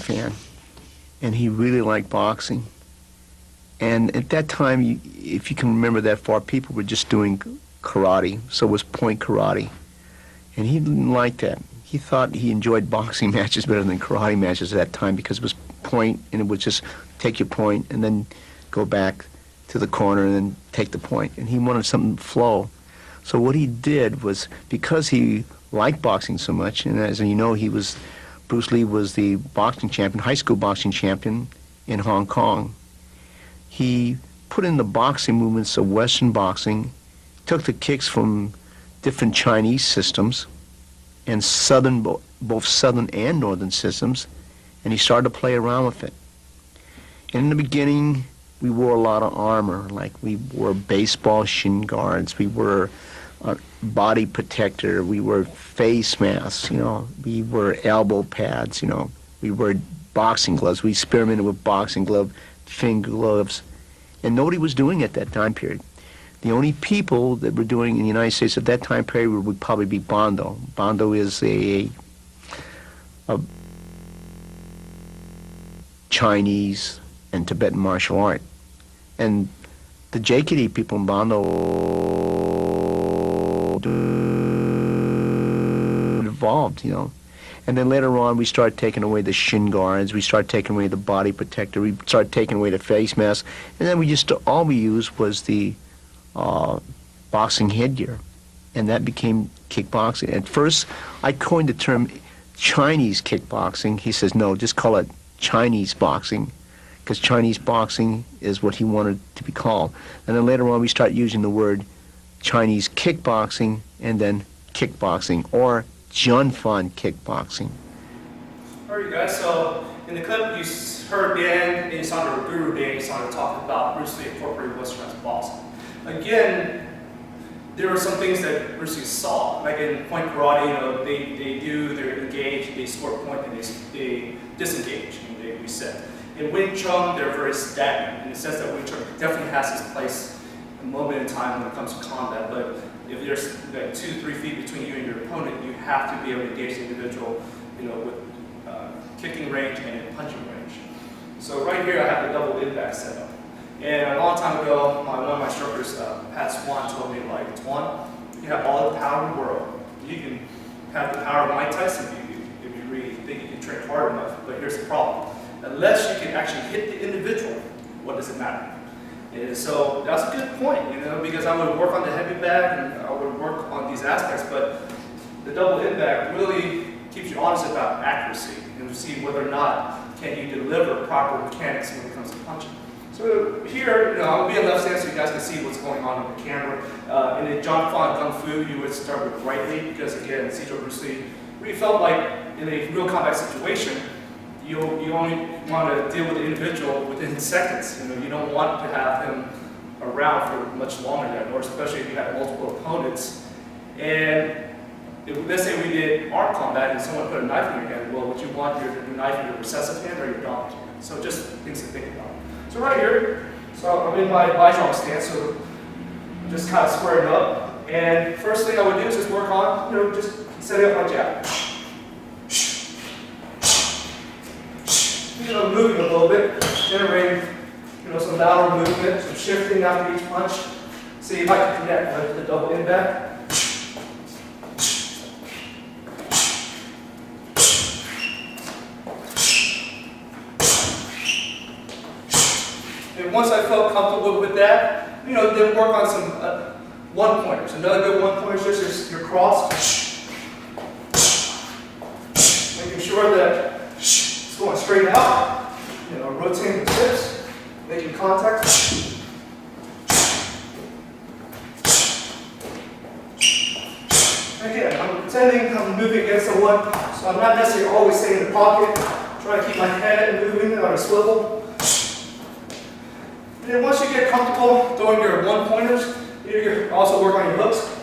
fan, and he really liked boxing. And at that time, if you can remember that far, people were just doing karate, so it was point karate. And he didn't like that. He thought he enjoyed boxing matches better than karate matches at that time because it was point, and it would just take your point and then go back to the corner and then take the point. And he wanted something to flow. So what he did was, because he liked boxing so much, and as you know, Bruce Lee was the boxing champion, high school boxing champion in Hong Kong. He put in the boxing movements of Western boxing, took the kicks from different Chinese systems and both Southern and Northern systems, and he started to play around with it. And in the beginning, we wore a lot of armor, like we wore baseball shin guards, we wore body protector, we wore face masks, we wore elbow pads, we wore boxing gloves. We experimented with boxing glove, finger gloves, and nobody was doing it at that time period. The only people that were doing in the United States at that time period would probably be Bando. Bando is a Chinese and Tibetan martial art. And the JKD people in Bando evolved, And then later on, we started taking away the shin guards, we started taking away the body protector, we started taking away the face mask, and then all we used was the boxing headgear, and that became kickboxing. At first, I coined the term Chinese kickboxing. He says, no, just call it Chinese boxing, because Chinese boxing is what he wanted to be called. And then later on, we start using the word Chinese kickboxing, and then kickboxing, or Jun Fan kickboxing. All right, guys, so in the clip, you heard Dan Inosanto, or Guro Dan Inosanto, talk about Bruce Lee incorporating Westernized boxing. Again, there are some things that Bruce Lee saw, like in point karate, they engage, they score a point, and they disengage, and they reset. In Wing Chun, they're very stagnant, in the sense that Wing Chun definitely has its place, a moment in time when it comes to combat, but if there's like 2-3 feet between you and your opponent, you have to be able to engage the individual, with kicking range and punching range. So right here, I have the double impact setup. And a long time ago, one of my instructors, Pat Swan, told me, like, Tuan, you have all the power in the world. You can have the power of Mike Tyson if you really think you can train hard enough. But here's the problem. Unless you can actually hit the individual, what does it matter? And so that's a good point, because I would work on the heavy bag and I would work on these aspects, but the double impact really keeps you honest about accuracy and see whether or not can you deliver proper mechanics when it comes to punching. So here, I'll be on left stand so you guys can see what's going on the camera. In the Jun Fan Gung Fu, you would start with right leg because, again, Sijo Bruce Lee really felt like in a real combat situation, you only want to deal with the individual within seconds. You don't want to have him around for much longer than, or especially if you have multiple opponents. And let's say we did arm combat and someone put a knife in your hand. Well, would you want your knife in your recessive hand or your dominant hand? So just things to think about. So right here, I'm in my Baijiang stance, so I'm just kind of squaring up. And first thing I would do is just work on, just setting up my jab. Moving a little bit, generating, some lateral movement, some shifting after each punch. See if I can connect with the double impact. And once I felt comfortable with that, then work on some one-pointers. Another good one-pointer is just your cross. Making sure that it's going straight out. Rotating the hips, making contact. Again, I'm pretending I'm moving against someone, so I'm not necessarily always staying in the pocket. Try to keep my head moving on a swivel. And then once you get comfortable throwing your one-pointers, you can also work on your hooks.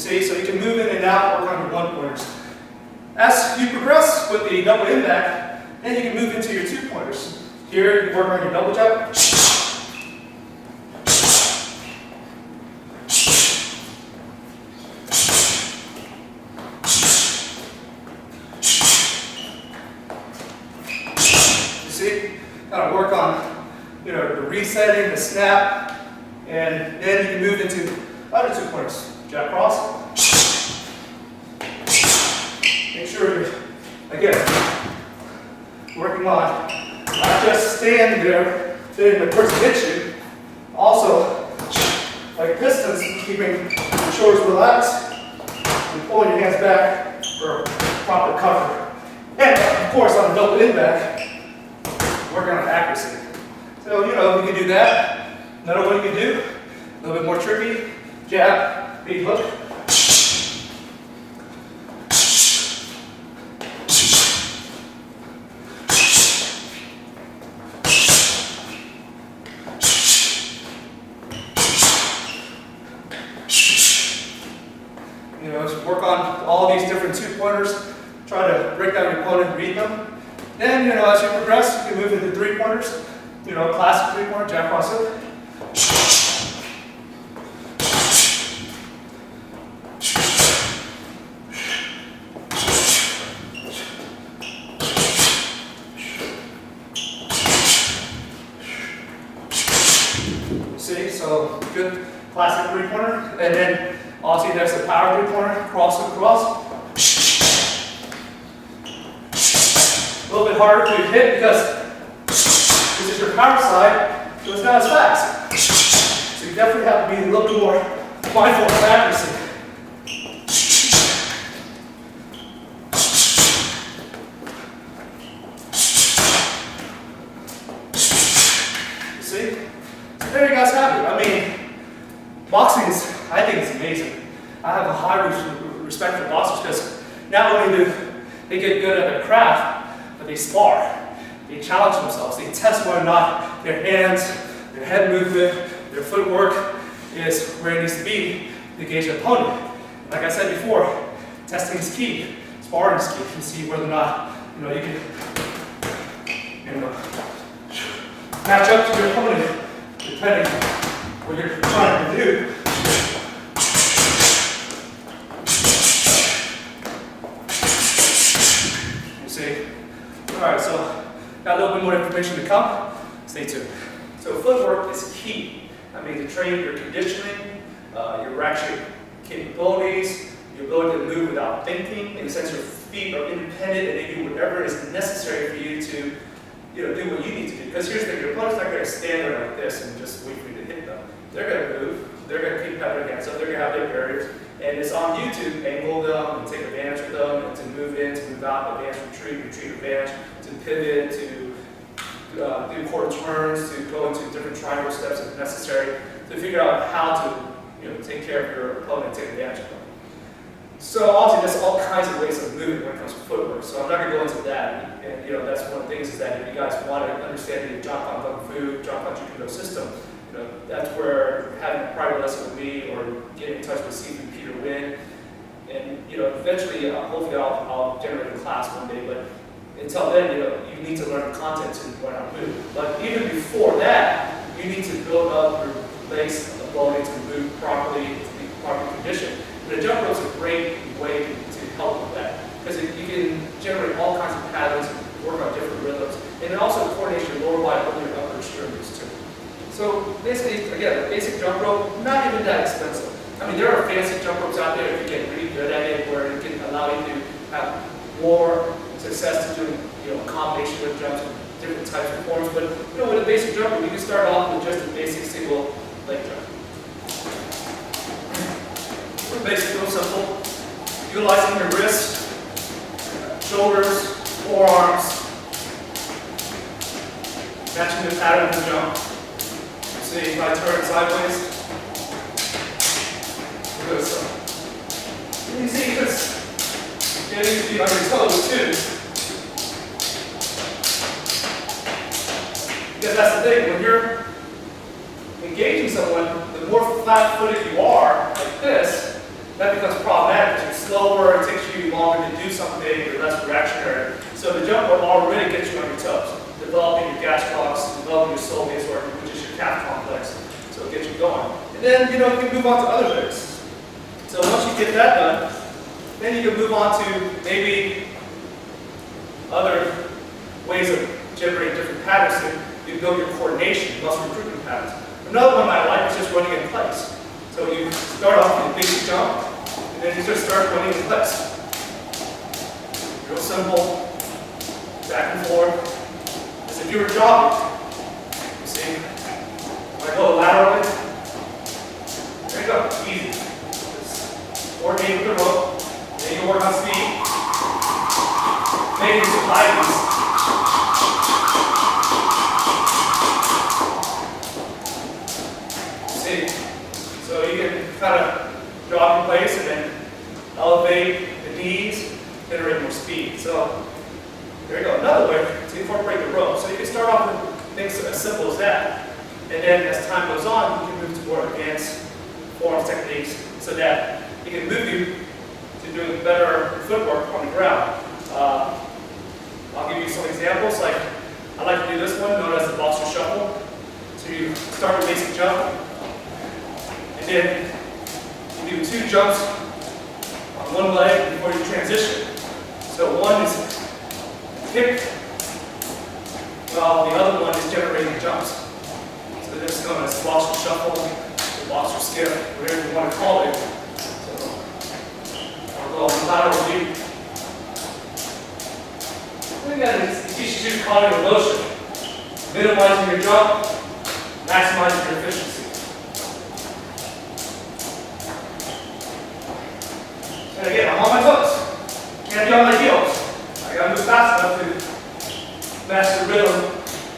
So you can move in and out, work on your one-pointers. As you progress with the double impact, then you can move into your two-pointers. Here, you work on your double jab. You see? Gotta work on, the resetting, the snap, and then you can move into other 2 pointers. Jab cross. Make sure you're, again, working on not just standing there, letting the person hit you, also like distance, keeping your shoulders relaxed and pulling your hands back for proper cover. And of course on the double in back, working on accuracy. So you can do that. Another one you can do, a little bit more tricky, jab, big hook. Just work on all these different 2-pointers, try to break down your opponent, read them. Then, as you progress, you can move into 3-pointers, classic 3-pointer, jab cross hook. See, so good classic 3-pointer, and then also there's the power 3-pointer, cross hook cross. A little bit harder to hit because this is your power side, so it's not as fast. So you definitely have to be a little bit more mindful of accuracy. You see? So there you guys have it. I mean, boxing I think it's amazing. I have a high respect for boxers because not only do they get good at their craft, but they spar. They challenge themselves. They test whether or not their hands, their head movement, their footwork is where it needs to be to engage the opponent. Like I said before, testing is key. Sparring is key. You see whether or not you can match up to your opponent depending on what you're trying to do. Alright, so got a little bit more information to come. Stay tuned. So footwork is key. I mean, to train your conditioning, your actual capabilities, your ability to move without thinking, in the sense your feet are independent and they do whatever is necessary for you to do what you need to do. Because here's the thing, your opponent's not going to stand there like this and just wait for you to hit them. They're going to move, they're going to keep having their hands up, they're going to have their barriers. And it's on you to angle them and take advantage of them and to move in, to move out, advance, retreat, advance, to pivot, to do quarter turns, to go into different triangle steps if necessary, to figure out how to take care of your opponent, take advantage of them. So obviously there's all kinds of ways of moving when it comes to footwork. So I'm not going to go into that. And that's one of the things is that if you guys want to understand the Jun Fan Gung Fu, Jun Fan JKD system, that's where having a private lesson with me or getting in touch with Steve and Peter Wynn. And eventually, hopefully I'll generate a class one day, but until then, you need to learn the content to learn how to move. But even before that, you need to build up your legs ability to move properly, to be properly conditioned. And the jump rope is a great way to help with that, because you can generate all kinds of patterns, work on different rhythms, and then also coordinate your lower body with your upper extremities too. So basically, again, a basic jump rope, not even that expensive. I mean, there are fancy jump ropes out there if you get really good at it, where it can allow you to have more success to doing, a combination of jumps in different types of forms. But with a basic jump rope, you can start off with just a basic single leg jump. Real basic, real simple. Utilizing your wrists, shoulders, forearms, matching the pattern of the jump. See, if I turn sideways, good. So you see, just getting your feet on your toes too. Because that's the thing, when you're engaging someone, the more flat-footed you are, like this, that becomes problematic. You're slower, it takes you longer to do something, you're less reactionary. So the jump will already get you on your toes, developing your gastroc And then, you know, you can move on to other things. So once you get that done, then you can move on to maybe other ways of generating different patterns so you build your coordination, muscle recruitment patterns. Another one I like is just running in place. So you start off with a basic jump, and then you just start running in place. Real simple, back and forth, as if you were jogging. You see? When I go laterally, there you go, easy. Just coordinate with the rope, then you can work on speed. Maybe some high See? So you can kind of drop in place and then elevate the knees, generate more speed. So there you go. Another way to incorporate the rope. So you can start off with things as simple as that. And then as time goes on, you can move to more advanced forms, techniques, so that it can move you to doing better footwork on the ground. I'll give you some examples. Like I like to do this one, known as the boxer shuffle. So you start with basic jump, and then you do 2 jumps on one leg before you transition. So one is kick, while the other one is generating jumps. So this is known as boxer shuffle, or boxer skip, whatever you want to call it. So I'll go lateral leap. What again, it teaches you cognitive motion, minimizing your jump, maximizing your efficiency. And again, I'm on my toes. Can't be on my heels. I gotta move fast enough to match the rhythm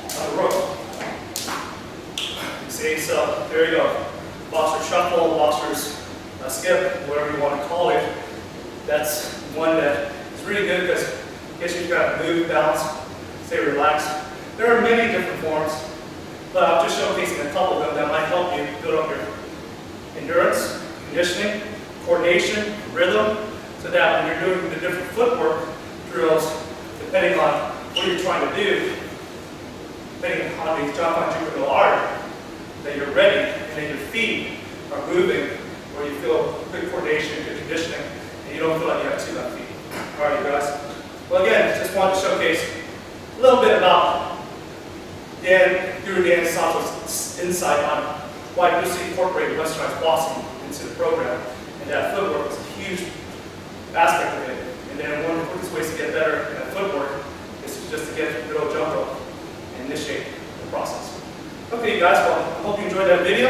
of the rope. You see, so there you go. Boxer shuffle, boxer's skip, whatever you want to call it. That's one that is really good because you've got to move, balance, stay relaxed. There are many different forms, but I'm just showcasing a couple of them that might help you build up your endurance, conditioning, coordination, rhythm, so that when you're doing the different footwork drills, depending on what you're trying to do, depending on how these Jun Fan Gung Fu are, that you're ready and that your feet are moving, where you feel good coordination, good conditioning, and you don't feel like you have too left feet. All right, you guys. Well, again, just wanted to showcase a little bit about Guro Dan Inosanto's insight on why Bruce Lee incorporated westernized boxing into the program, and that footwork was a huge aspect of it. And then one of the quickest ways to get better at footwork is just to get good old jump rope and initiate the process. Okay, you guys, well, I hope you enjoyed that video.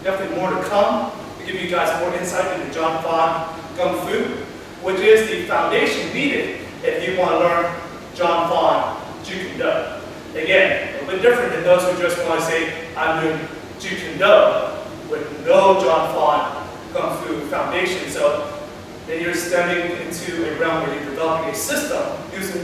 Definitely more to come to give you guys more insight into Jun Fan Gung Fu, which is the foundation needed if you want to learn Jun Fan JKD. Again, a little bit different than those who just want to say, I'm doing JKD with no Jun Fan Gung Fu foundation. So then you're stepping into a realm where you're developing a system using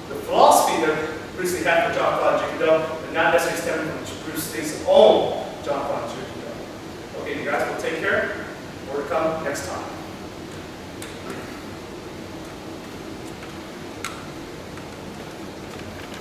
the philosophy that Bruce Lee had for Jun Fan JKD, but not necessarily stemming from Bruce Lee's own Jun Fan JKD. Okay, you guys will take care. More to come next time.